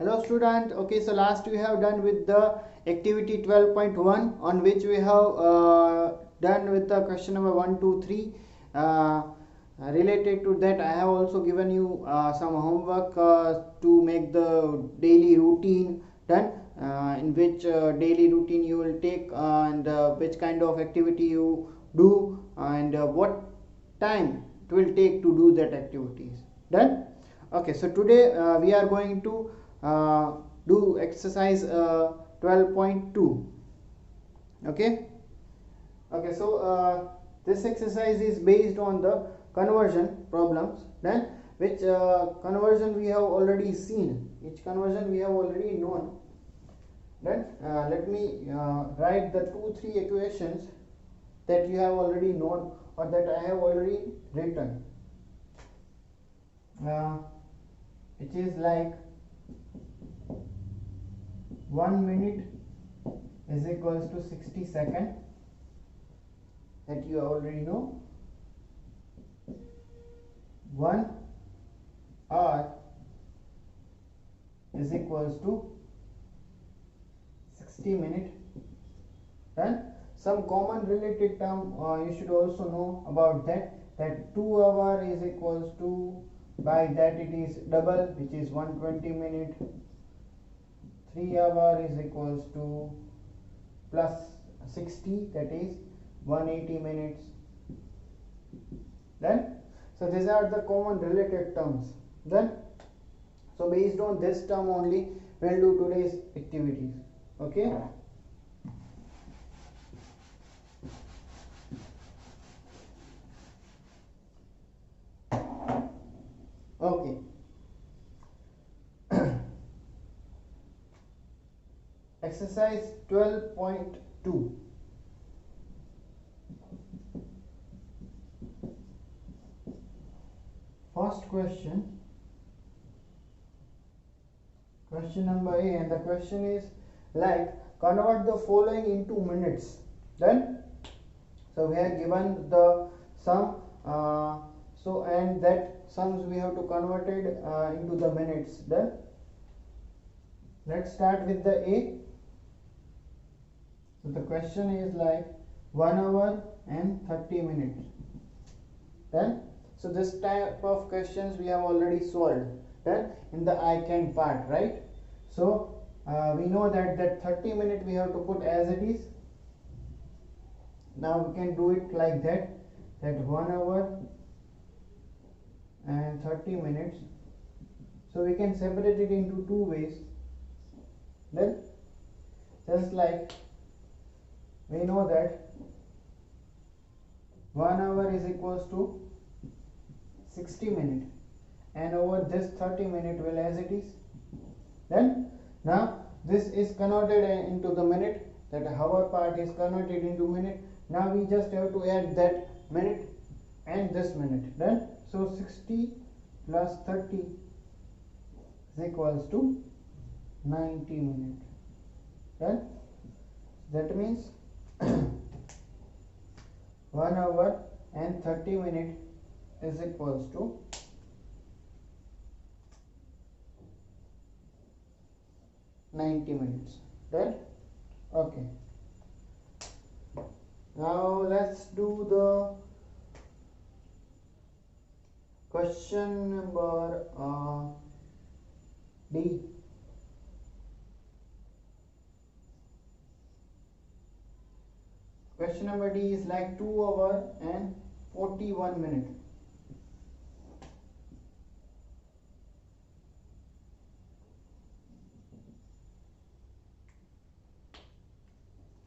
Hello student. Okay, so last we have done with the activity 12.1 on which we have done with the question number 1 2 3. Related to that, I have also given you some homework to make the daily routine done, in which daily routine you will take, and which kind of activity you do, and what time it will take to do that activities done. Okay, so today we are going to uh, do exercise 12.2. okay okay so this exercise is based on the conversion problems, then which conversion we have already seen, which conversion we have already known. Then let me write the 2 3 equations that you have already known, or that I have already written, which is like 1 minute is equals to 60 second, that you already know. 1 hour is equals to 60 minute. Then some common related term you should also know about that 2 hour is equals to, by that it is double, which is 120 minute. 3 hour is equals to plus 60, that is 180 minutes. Then so these are the common related terms. Then so based on this term only we will do today's activities. Okay, okay. Exercise 12.2. First question, question number A, and the question is like convert the following into minutes. Then so we have given the sum, so and that sums we have to convert it into the minutes. Then let's start with the A. So the question is like 1 hour and 30 minutes. Then so this type of questions we have already solved then in the I can part, right? So we know that 30 minute we have to put as it is. Now we can do it like that 1 hour and 30 minutes. So we can separate it into two ways. Then just like we know that 1 hour is equals to 60 minute, and over this 30 minute will as it is. Then now this is converted into the minute, that hour part is converted into minute. Now we just have to add that minute and this minute. Then so 60 plus 30 is equals to 90 minute. Then that means 1 hour and 30 minute is equals to 90 minutes. Right? Okay. Now let's do the question number D. Question number D is like 2 hour and 41 minute.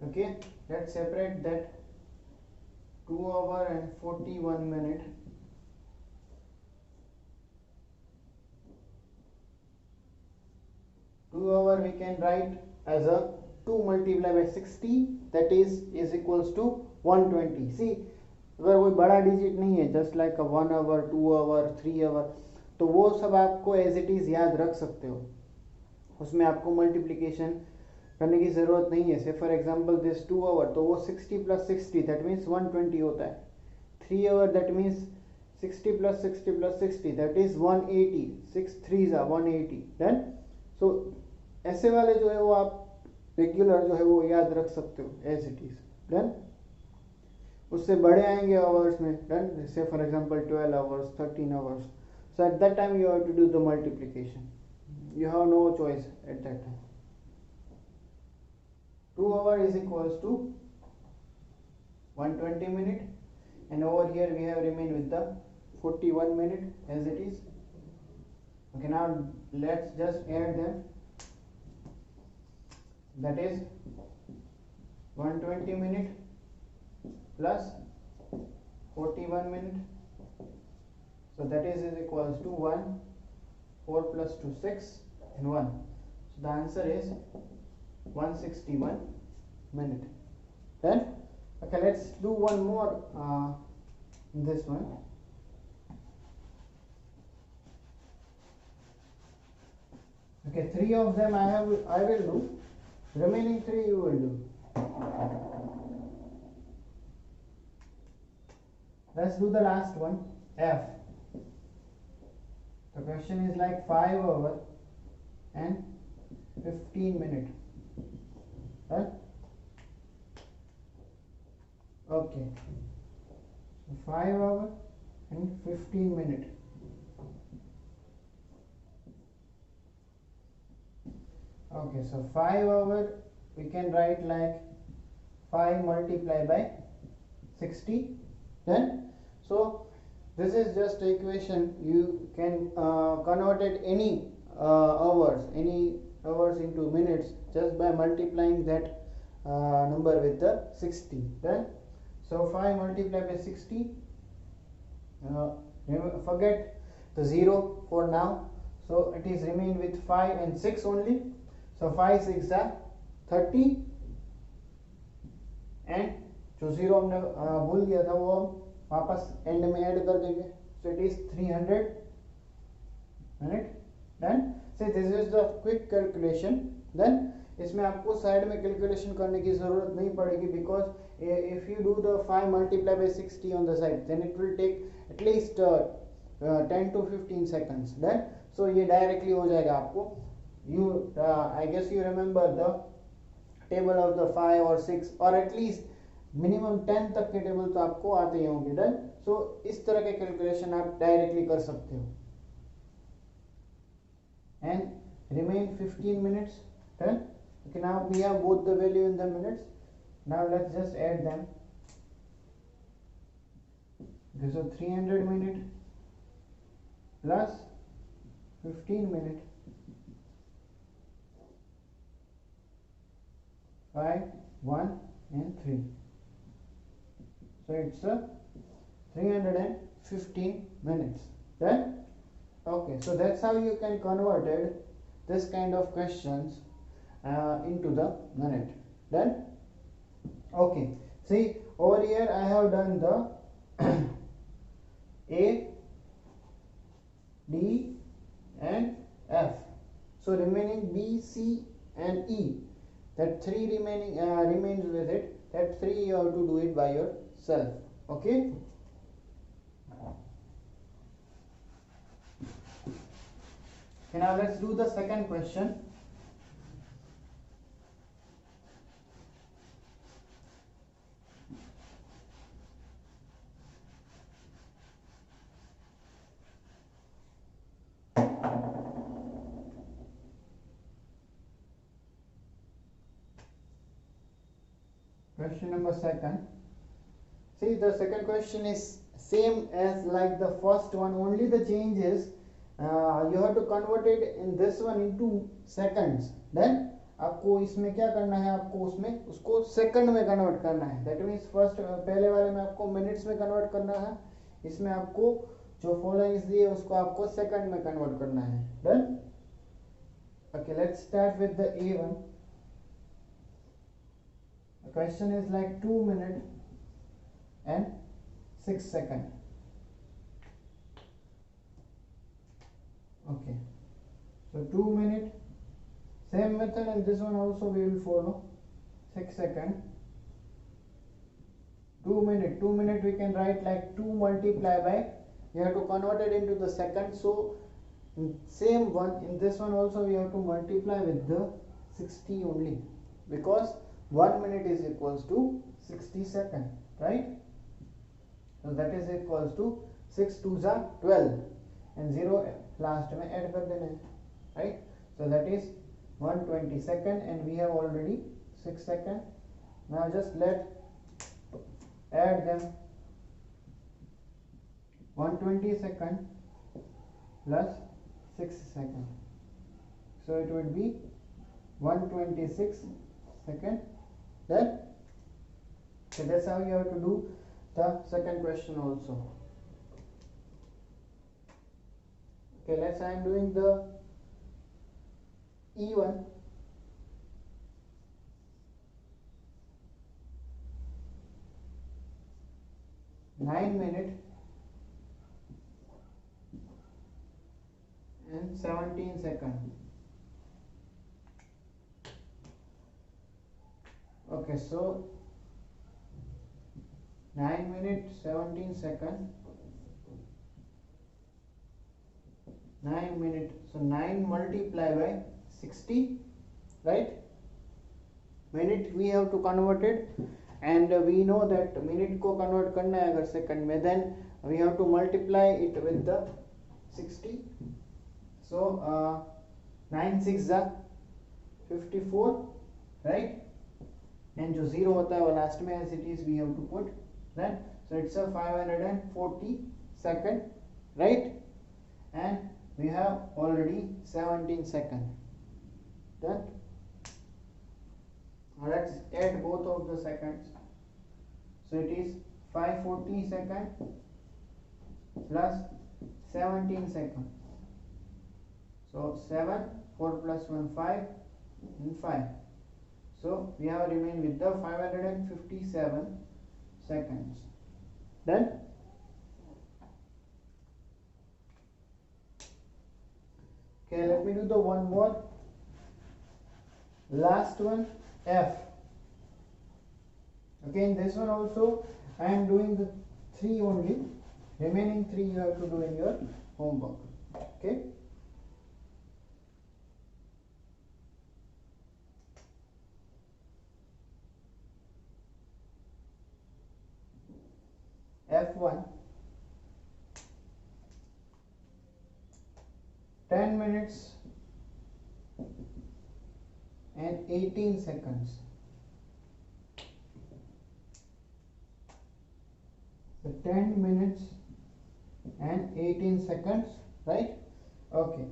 Okay, let's separate that 2 hour and 41 minute. Two hour we can write as a 2 multiplied by 60, that is equals to 120. See, अगर कोई बड़ा digit नहीं है, just like 1 hour 2 hour 3 hour, तो वो सब आपको as it is याद रख सकते हो, उसमें आपको मल्टीप्लिकेशन करने की ज़रूरत नहीं है. से फॉर एग्जांपल दिस 2 आवर, तो वो 60 प्लस 60 दैट मीन्स 120 होता है. 3 our that means 60 plus 60 plus 60, that is 180. 6 3s are 180. Then सो ऐसे वाले जो है वो आप रेगुलर जो है वो याद रख सकते हो एज इट इज। डन। उससे बड़े आएंगे आवर्स में, done, say for example 12 hours, 13 hours, so at that time you have to do the multiplication, you have no choice at that time. 2 hour is equals to 120 minute, and over here we have remained with the 41 minute as it is. Okay, now let's just add them. That is 120 minute plus 41 minute, so that is equals to 1, 4 plus 2 6 and 1, so the answer is 161 minute. Then okay, let's do one more this one. Okay, 3 of them I will do, remaining 3 you will do. Let's do the last one, F. The question is like 5 hour and 15 minute. Huh? Okay, so 5 hour and 15 minute. Okay, so 5 hour we can write like 5 multiplied by 60. Then so this is just equation, you can convert it any hours into minutes just by multiplying that number with the 60. Then so 5 multiplied by 60, forget the 0 for now, so it is remain with 5 and 6 only. So 5 6 are 30, and जो 0 हमने भूल गया था वो वापस and में add कर देंगे, so it is 300 minute. Then say this is the quick calculation. Then इसमें आपको साइड में कैलकुलेशन करने की जरूरत नहीं पड़ेगी, because if you do the 5 multiplied by 60 on the side, then it will take at least 10 to 15 seconds. Then so ये directly हो जाएगा आपको. You I guess you remember the table of the 5 or 6 or at least minimum 10 तक के table तो आपको आते ही होंगे. डन. सो इस तरह के कैलकुलेशन आप डायरेक्टली कर सकते हो. And remain 15 minutes. Done. Okay, now we have both the value in the minutes. Now let's just add them. Okay, so 300 minute plus 15 minute, 5, 1 and 3, so it's 315 minutes. Right? Okay, so that's how you can convert it, this kind of questions into the minute. Done. Okay, see over here I have done the A, D and F, so remaining B, C and E, that 3 remaining remains with it, that 3 you have to do it by yourself. Okay. Okay, now let's do the second question. Question number second. See, the second question is same as like the first one, only the change is you have to convert it in this one into seconds. Then आपको इसमें क्या करना है, आपको उसमें उसको second में convert करना है. दैट मीन्स फर्स्ट पहले वाले में आपको मिनट्स में कन्वर्ट करना है, इसमें आपको जो फॉलोइंग्स दिए उसको आपको सेकंड में कन्वर्ट करना है. Done. Okay, let's start with the A1. The question is like 2 minutes and 6 seconds. Okay, so 2 minutes, same method, and this one also we will follow. 6 seconds. 2 minutes. 2 minutes we can write like 2 multiply by, you have to convert it into the second, so Same one, in this one also we have to multiply with the 60 only, because 1 minute is equals to 60 second, right? So that is equals to 6 2 जा 12 and 0 last में add कर देना है, right? So that is 120 second and we have already 6 second. Now just let add them. 120 second plus 6 second, so it would be 126 second. Then so that's how you have to do the second question also. Okay, let's I am doing the E1. Nine minute and 17 second. Okay, so 9 minutes 17 second, 9 minutes, so 9 multiply by 60, right? Minute we have to convert it, and we know that minute को convert करना है अगर second में, then we have to multiply it with the 60. So 9 6 जा 54, right? And जो 0 होता है वो last में as it is we have to put, right? So it's a 540 second, right? And we have already 17 second. Done. Now let's add both of the seconds. So it is 540 second plus 17 second. So 7, 4 plus 1 5 and 5. So we have remained with the 557 seconds. Done. Okay, let me do the one more. Last one, F. Okay, in this one also I am doing the 3 only. Remaining 3 you have to do in your homework. Okay. F1, 10 minutes and 18 seconds. So 10 minutes and 18 seconds, right? Okay.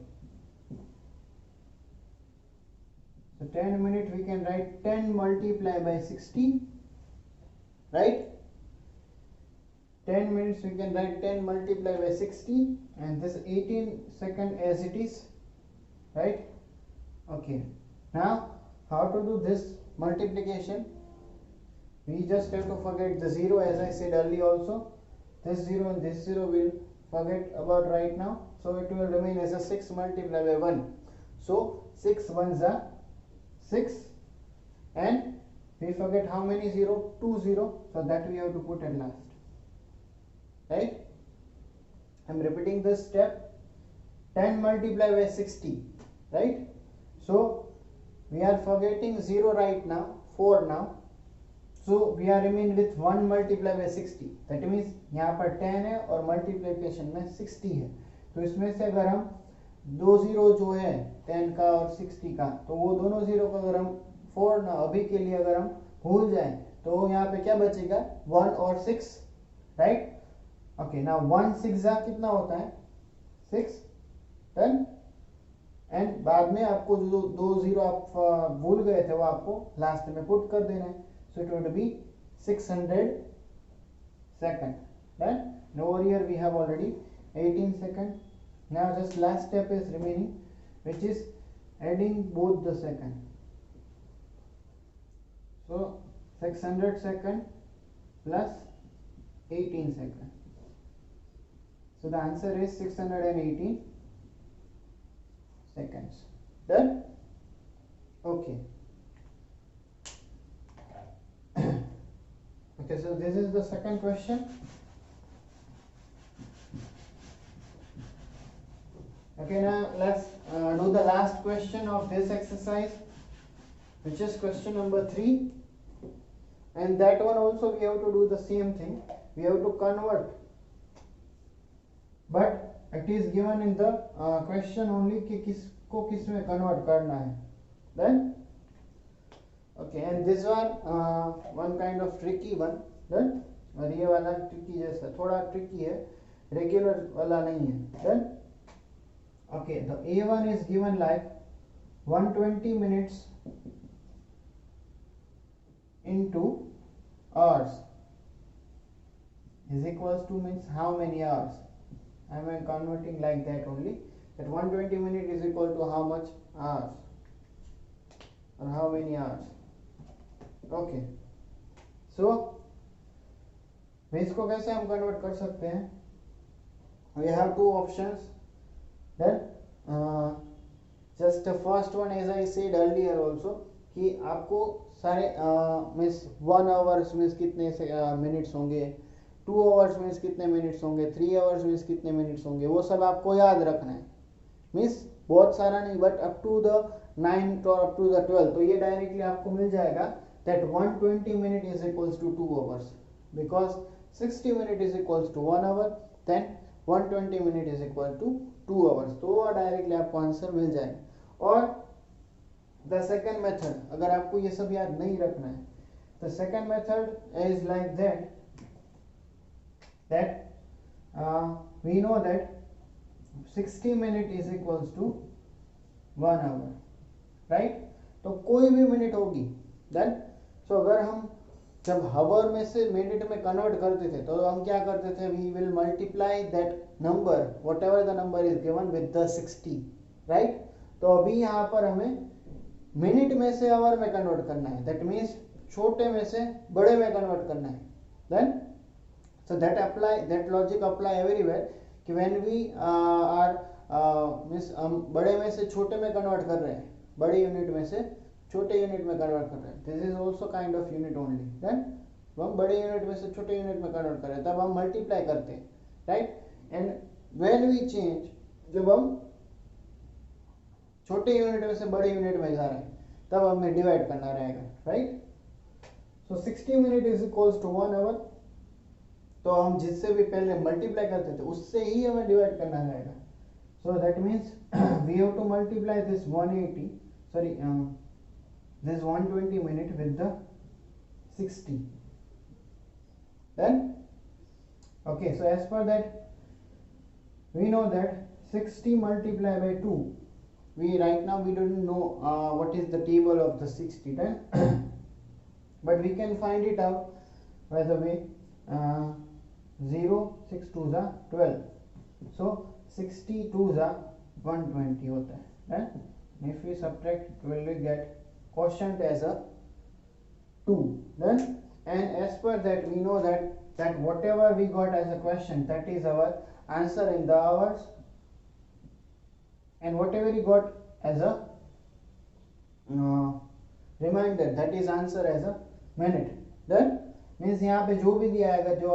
So 10 minutes we can write 10 multiply by 60, right? 10 minutes we can write 10 multiply by 60, and this 18 second as it is, right? Okay. Now how to do this multiplication? We just have to forget the 0, as I said earlier also. This 0 and this 0 will forget about right now, so it will remain as a 6 multiplied by 1. So 6 ones are 6, and we forget how many 0? 2 0, so that we have to put at last, right? I am repeating this step. 10 multiplied by 60, right? So we are forgetting 0 right now, 4 now, so we are remain with 1 multiplied by 60. That means यहाँ पर 10 है और multiplication में 60 है, तो इसमें से अगर हम दो जीरो जो है 10 का और 60 का, तो वो दोनों जीरो को अगर हम 4 ना अभी के लिए अगर हम भूल जाए, तो यहाँ पे क्या बचेगा 1 और 6, राइट? ओके, नाउ 1 6 जा कितना होता है 6, डन। एंड बाद में आपको जो दो जीरो आप भूल गए थे वो आपको लास्ट में पुट कर देना है, so it would be 600 second, done. And over here we have already 18 second. Now just last step is remaining, which is adding both the second. So 600 second plus 18 second. So the answer is 618 seconds. Done? Okay. Okay, so this is the second question. Okay, now let's do the last question of this exercise, which is question number 3, and that one also we have to do the same thing. We have to convert, but it is given in the question only कि किसको किस में convert करना है. Then okay, and this one kind of tricky one. Then और ये वाला tricky जैसा थोड़ा tricky है, regular वाला नहीं है. Then okay, the A1 is given like 120 minutes into hours is equals to means how many hours. I am converting like that only, that 120 minutes is equal to how much hours or how many hours. Okay, so इसको कैसे हम convert कर सकते हैं? We have two options. Then just the first one, as I said earlier also, कि आपको सारे means 1 hours means कितने से मिनट्स होंगे, 2 आवर्स मीन्स कितने मिनट्स होंगे, 3 आवर्स मीन्स कितने मिनट्स होंगे, वो सब आपको याद रखना है. मीन्स बहुत सारा नहीं, but up to the 9th और अप टू द 12th, तो ये डायरेक्टली आपको मिल जाएगा that 120 minute is equals to 2 hours, because 60 minute is equals to 1 hour, then 120 minute is equal to 2 hours, तो डायरेक्टली आपको आंसर मिल जाएगा. और द सेकेंड मेथड, अगर आपको ये सब याद नहीं रखना है, the second method is like that we know that 60 minute is equals to 1 hour, right. तो कोई भी मिनट होगी, देन सो अगर हम जब हावर में से मिनट में कन्वर्ट करते थे तो हम क्या करते थे, we will multiply that number whatever the number is given with the 60, right. तो अभी यहाँ पर हमें मिनट में से आवर में कन्वर्ट करना है, दैट मीन्स छोटे में से बड़े में कन्वर्ट करना है. Then so that logic apply everywhere कि व्हेन वी आर मीन्स हम बड़े में से छोटे में कन्वर्ट कर रहे हैं, बड़े यूनिट में से छोटे यूनिट में कन्वर्ट कर रहे हैं, this is also kind of unit only. Then हम बड़े यूनिट में से छोटे यूनिट में कन्वर्ट कर रहे हैं, तब हम मल्टीप्लाई करते हैं, right. And when we change, जब हम छोटे यूनिट में से बड़े यूनिट में जा रहे हैं, तब हमें डिवाइड करना रहेगा, right. So 60 minute is equals to 1 hour, तो हम जिससे भी पहले मल्टीप्लाई करते थे उससे ही हमें डिवाइड करना रहेगा. So that means we have to multiply this 180 sorry this 120 minute with the 60. Then okay, so as per that we know that 60 multiplied by 2, we right now we don't know what is the table of the 60, then but we can find it out by the way 0 6 2s are 12, so 60 2s are 120 होता है. Then if we subtract 12 we get quotient as a 2. Then and as per that we know that whatever we got as a question, that is our answer in the hours, and whatever we got as a reminder, that is answer as a minute. Then means यहाँ पे जो भी दिया है, जो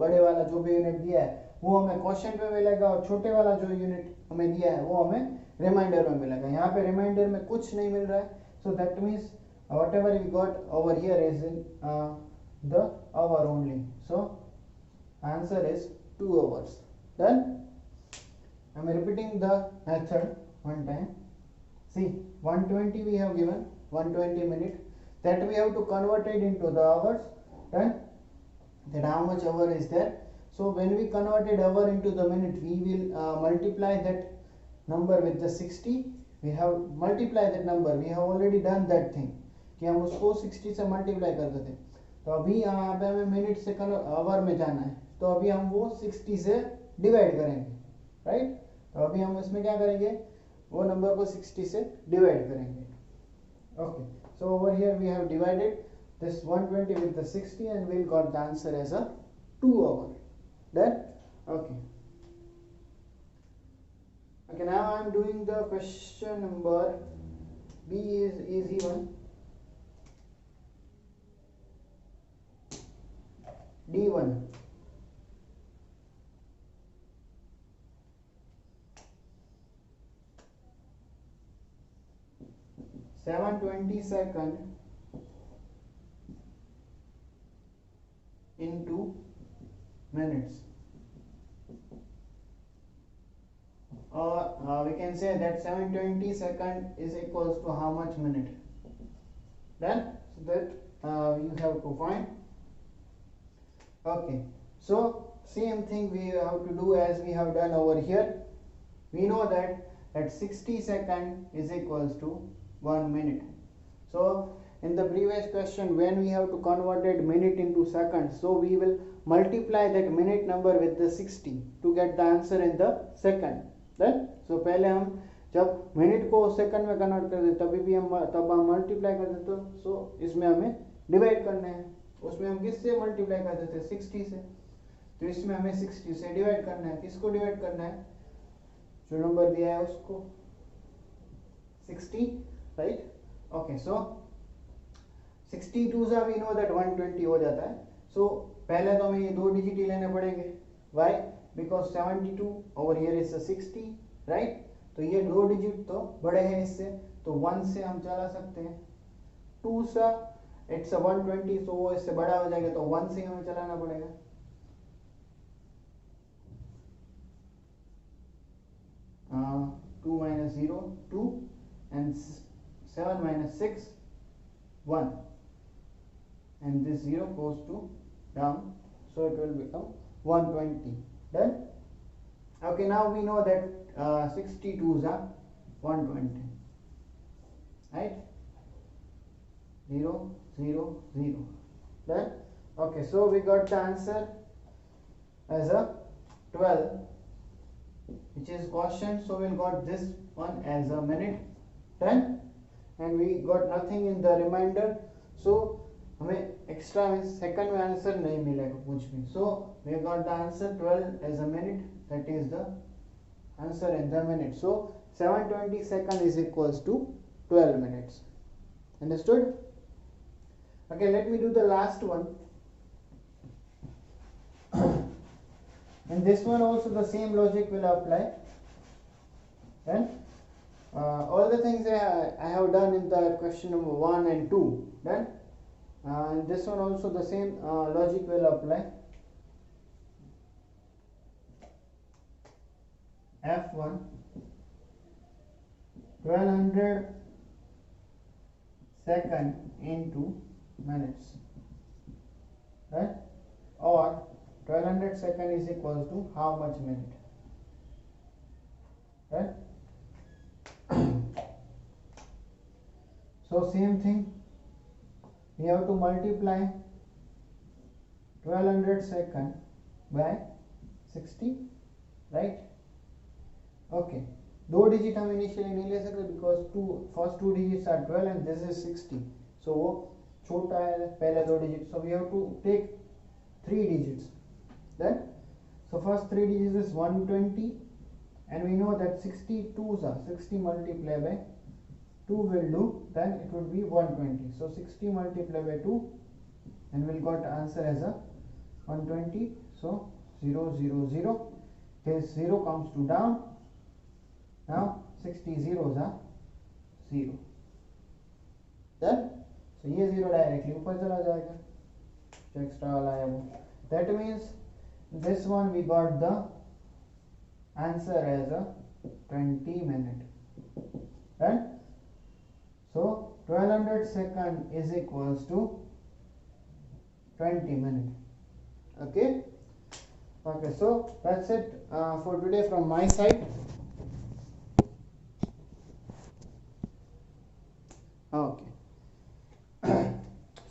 बड़े वाला जो भी यूनिट दिया है वो हमें क्वेश्चन पे मिलेगा, और छोटे वाला जो यूनिट हमें दिया है वो हमें रिमाइंडर में मिलेगा. यहाँ पे रिमाइंडर में कुछ नहीं मिल रहा है, so that means whatever we got over here is in the hour only, so answer is 2 hours. Then I am repeating the method one time. See, 120 we have given 120 minute, that we have to convert it into the hours. Then that how much hour is there, so when we converted hour into the minute, we will multiply that number with the 60. We have multiplied that number, we have already done that thing कि हम उसको 60 से multiply करते थे. तो अभी यहाँ पे हमें मिनट से आवर में जाना है, तो अभी हम वो 60 से डिवाइड करेंगे, राइट. तो अभी हम इसमें क्या करेंगे, वो नंबर को 60 से डिवाइड करेंगे. Okay, so over here we have divided this 120 with the 60 and we got the answer as a 2 hour. Then okay. Okay, now I am doing the question number B, is easy one. D1. 720 second into minutes, or we can say that 720 second is equals to how much minute. Then so that you have to find. Okay, so same thing we have to do as we have done over here. We know that 60 second is equals to 1 minute. So in the previous question, when we have to convert that minute into seconds, so we will multiply that minute number with the 60 to get the answer in the second. Then so पहले हम जब minute को second में convert करते तभी भी हम multiply करते तो सो इसमें हमें डिवाइड करना है. उसमें हम किससे मल्टीप्लाई करते थे 60 से, तो इसमें हमें 60 से डिवाइड करना है. किसको डिवाइड करना है? जो नंबर दिया है उसको 60, राइट. ओके, सो 62 सा वी नो दैट 120 हो जाता है. सो पहले तो हमें ये दो डिजिट ही लेने पड़ेंगे. Why? Because 72 over here is 60, right. तो ये दो डिजिट तो बड़े हैं इससे, तो 1 से हम चला सकते हैं. 2 सा इट्स 120, सो वो इससे बड़ा हो जाएगा, तो 1 से हमें चलाना पड़ेगा. 2 minus 0 2 and 7 minus 6 1, and this 0 goes to down, so it will become 120. Done. Okay, now we know that 62s are 120, right? 0 0 0. Done. Okay, so we got the answer as a 12, which is quotient, so we got this one as a minute. Done. And we got nothing in the remainder, so हमें extra second में answer नहीं मिलेगा कुछ भी. So we got the answer 12 as a minute, that is the answer in the minute. So 720 second is equals to 12 minutes. Understood? Okay, let me do the last one. In this one also the same logic will apply. Then all the things I have done in the question number 1 and 2. Then in this one also the same logic will apply. F1 1200 second into minutes, right? Or 1200 second is equals to how much minute, right? So same thing, we have to multiply 1200 second by 60, right? Okay, दो digit हम initially नहीं ले सकते because first two digits are 12 and this is 60, so वो छोटा है पहले दो digit, so we have to take 3 digits. Then so first 3 digits is 120, and we know that 62s are 60 multiplied by 2 will do, then it would be 120. So 60 multiplied by 2 and we'll got answer as a 120. So 0 0 0, this 0 comes to down. Now 60 zeros are 0. Then so ये 0 directly ऊपर चला जाएगा जो extra वाला है वो. That means this one we got the answer as a 20 minute. Right? So 1200 second is equals to 20 minute. Okay. Okay. So that's it for today from my side. Okay.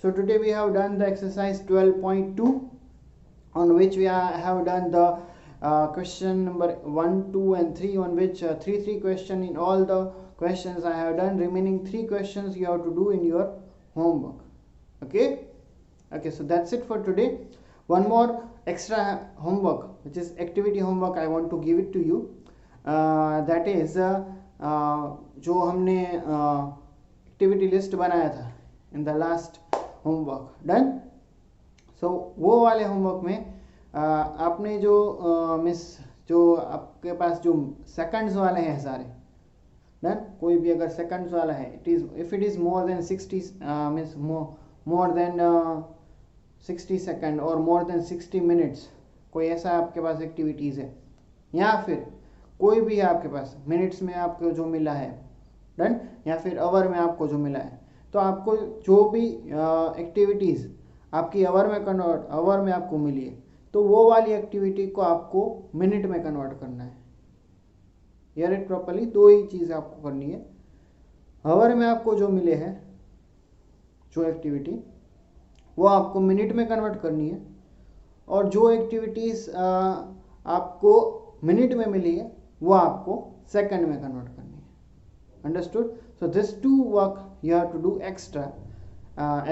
So today we have done the exercise 12.2, on which we have done the question number 1, 2 and 3, on which 3 question in all the questions I have done. Remaining 3 questions you have to do in your homework. Okay. Okay, so that's it for today. One more extra homework, which is activity homework, I want to give it to you. That is जो हमने activity list बनाया था in the last homework. Done. So वो वाले homework में आपने जो miss जो आपके पास जो सेकंड्स वाले हैं सारे, डन। कोई भी अगर सेकंड्स वाला है, it is if it is more than 60 means more than 60 second और मोर देन 60 मिनट्स, कोई ऐसा आपके पास एक्टिविटीज़ है, या फिर कोई भी है आपके पास मिनट्स में आपको जो मिला है, डन, या फिर आवर में आपको जो मिला है, तो आपको जो भी एक्टिविटीज़ आपकी आवर में आपको मिली है, तो वो वाली एक्टिविटी को आपको मिनट में कन्वर्ट करना है। हियर इट प्रॉपरली, दो ही चीज़ आपको करनी है। आवर में आपको जो मिले हैं जो एक्टिविटी, वो आपको मिनट में कन्वर्ट करनी है, और जो एक्टिविटीज़ आपको मिनट में मिली है वो आपको सेकंड में कन्वर्ट करनी है। Understood? So this to work you have to do extra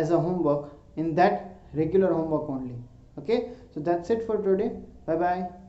as a homework in that regular homework only. Okay, so that's it for today. Bye bye.